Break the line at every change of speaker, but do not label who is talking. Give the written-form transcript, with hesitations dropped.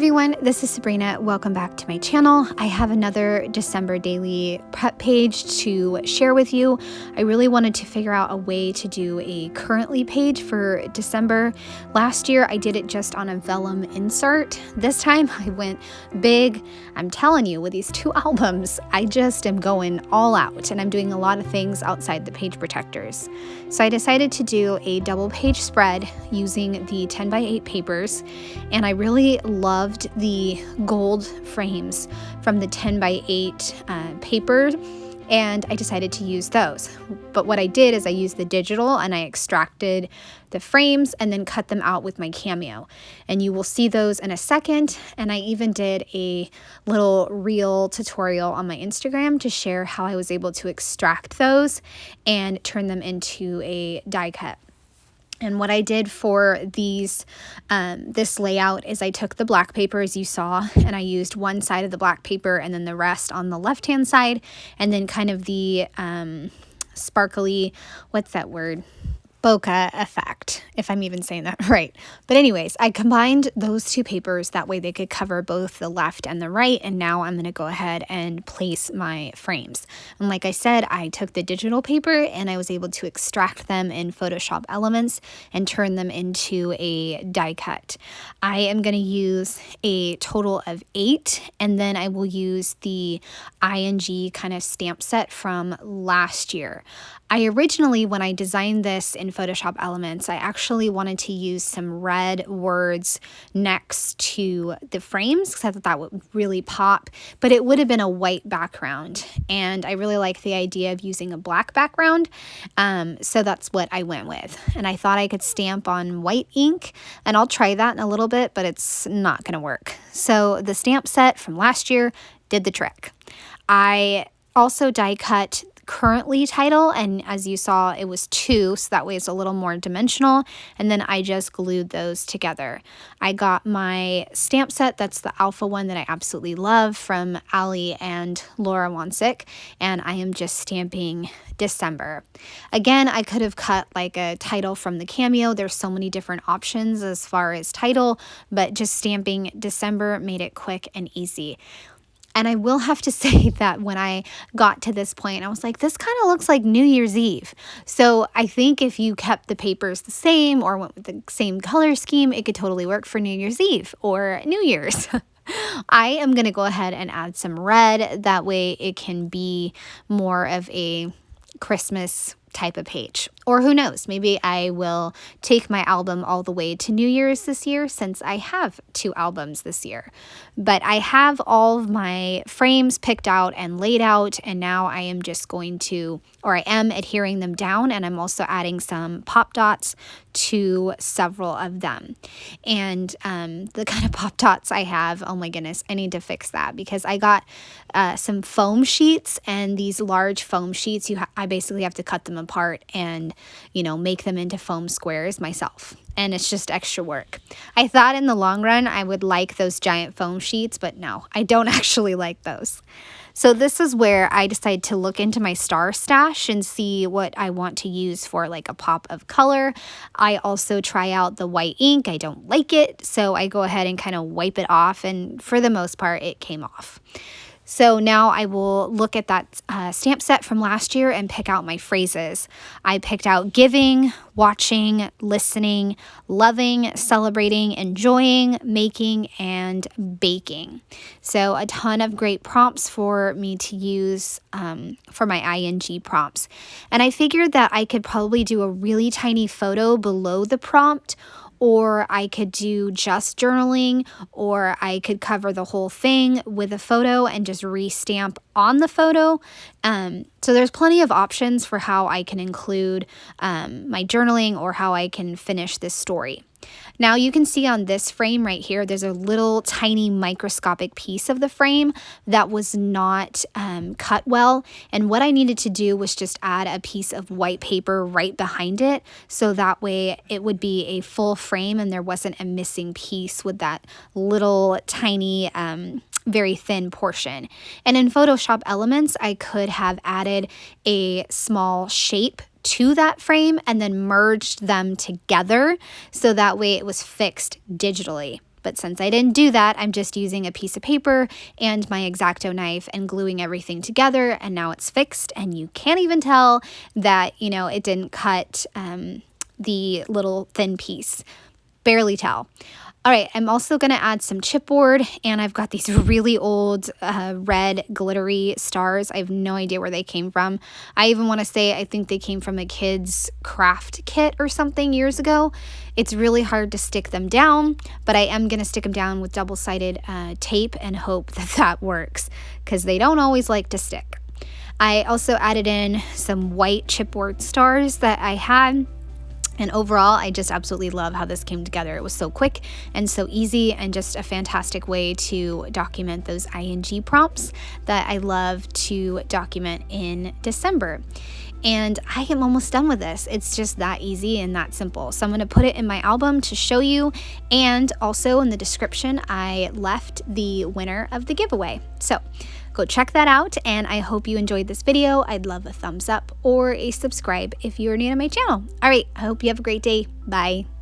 everyone, this is Sabrina. Welcome back to my channel. I have another December daily prep page to share with you. I really wanted to figure out a way to do a currently page for December. Last year I did it just on a vellum insert. This time I went big. I'm telling you, with these two albums, I just am going all out and I'm doing a lot of things outside the page protectors. So I decided to do a double page spread using the 10x8 papers, and I really loved the gold frames from the 10x8 paper, and I decided to use those. But what I did is I used the digital and I extracted the frames and then cut them out with my Cameo. And you will see those in a second. And I even did a little reel tutorial on my Instagram to share how I was able to extract those and turn them into a die cut. And what I did for these, this layout is I took the black paper as you saw, and I used one side of the black paper and then the rest on the left-hand side, and then kind of the sparkly, what's that word? Bokeh effect, if I'm even saying that right. But anyways, I combined those two papers, that way they could cover both the left and the right, and now I'm going to go ahead and place my frames. And like I said, I took the digital paper and I was able to extract them in Photoshop Elements and turn them into a die cut. I am going to use a total of 8, and then I will use the ING kind of stamp set from last year. I originally, when I designed this in Photoshop Elements, I actually wanted to use some red words next to the frames because I thought that would really pop, but it would have been a white background, and I really like the idea of using a black background, so that's what I went with. And I thought I could stamp on white ink, and I'll try that in a little bit, but it's not going to work. So the stamp set from last year did the trick. I also die cut currently title, and as you saw, it was 2, so that way it's a little more dimensional, and then I just glued those together. I got my stamp set, that's the alpha one that I absolutely love, from Ali and Laura Wonsik, and I am just stamping December. Again, I could have cut like a title from the Cameo. There's so many different options as far as title, but just stamping December made it quick and easy. And I will have to say that when I got to this point, I was like, this kind of looks like New Year's Eve. So I think if you kept the papers the same or went with the same color scheme, it could totally work for New Year's Eve or New Year's. I am going to go ahead and add some red. That way it can be more of a Christmas type of page. Or who knows, maybe I will take my album all the way to New Year's this year, since I have 2 albums this year. But I have all of my frames picked out and laid out, and now I am just going to, or I am adhering them down, and I'm also adding some pop dots to several of them. And the kind of pop dots I have, oh my goodness, I need to fix that, because I got some foam sheets, and these large foam sheets, I basically have to cut them apart and, you know, make them into foam squares myself. And it's just extra work. I thought in the long run I would like those giant foam sheets, but no, I don't actually like those. So this is where I decide to look into my star stash and see what I want to use for like a pop of color. I also try out the white ink. I don't like it, so I go ahead and kind of wipe it off, and for the most part it came off. So now I will look at that stamp set from last year and pick out my phrases. I picked out giving, watching, listening, loving, celebrating, enjoying, making, and baking. So a ton of great prompts for me to use for my ING prompts. And I figured that I could probably do a really tiny photo below the prompt, or I could do just journaling, or I could cover the whole thing with a photo and just restamp on the photo. So there's plenty of options for how I can include my journaling or how I can finish this story. Now you can see on this frame right here, there's a little tiny microscopic piece of the frame that was not cut well. And what I needed to do was just add a piece of white paper right behind it, so that way it would be a full frame and there wasn't a missing piece with that little tiny very thin portion. And in Photoshop Elements, I could have added a small shape to that frame and then merged them together, so that way it was fixed digitally. But since I didn't do that, I'm just using a piece of paper and my X-Acto knife and gluing everything together, and now it's fixed, and you can't even tell that, you know, it didn't cut the little thin piece. Barely tell. All right, I'm also going to add some chipboard, and I've got these really old red glittery stars. I have no idea where they came from. I even want to say I think they came from a kid's craft kit or something years ago. It's really hard to stick them down, but I am going to stick them down with double-sided tape and hope that that works, because they don't always like to stick. I also added in some white chipboard stars that I had. And overall, I just absolutely love how this came together. It was so quick and so easy, and just a fantastic way to document those ING prompts that I love to document in December. And I am almost done with this. It's just that easy and that simple. So I'm going to put it in my album to show you. And also in the description, I left the winner of the giveaway. So go check that out, and I hope you enjoyed this video. I'd love a thumbs up or a subscribe if you're new to my channel. All right, I hope you have a great day. Bye.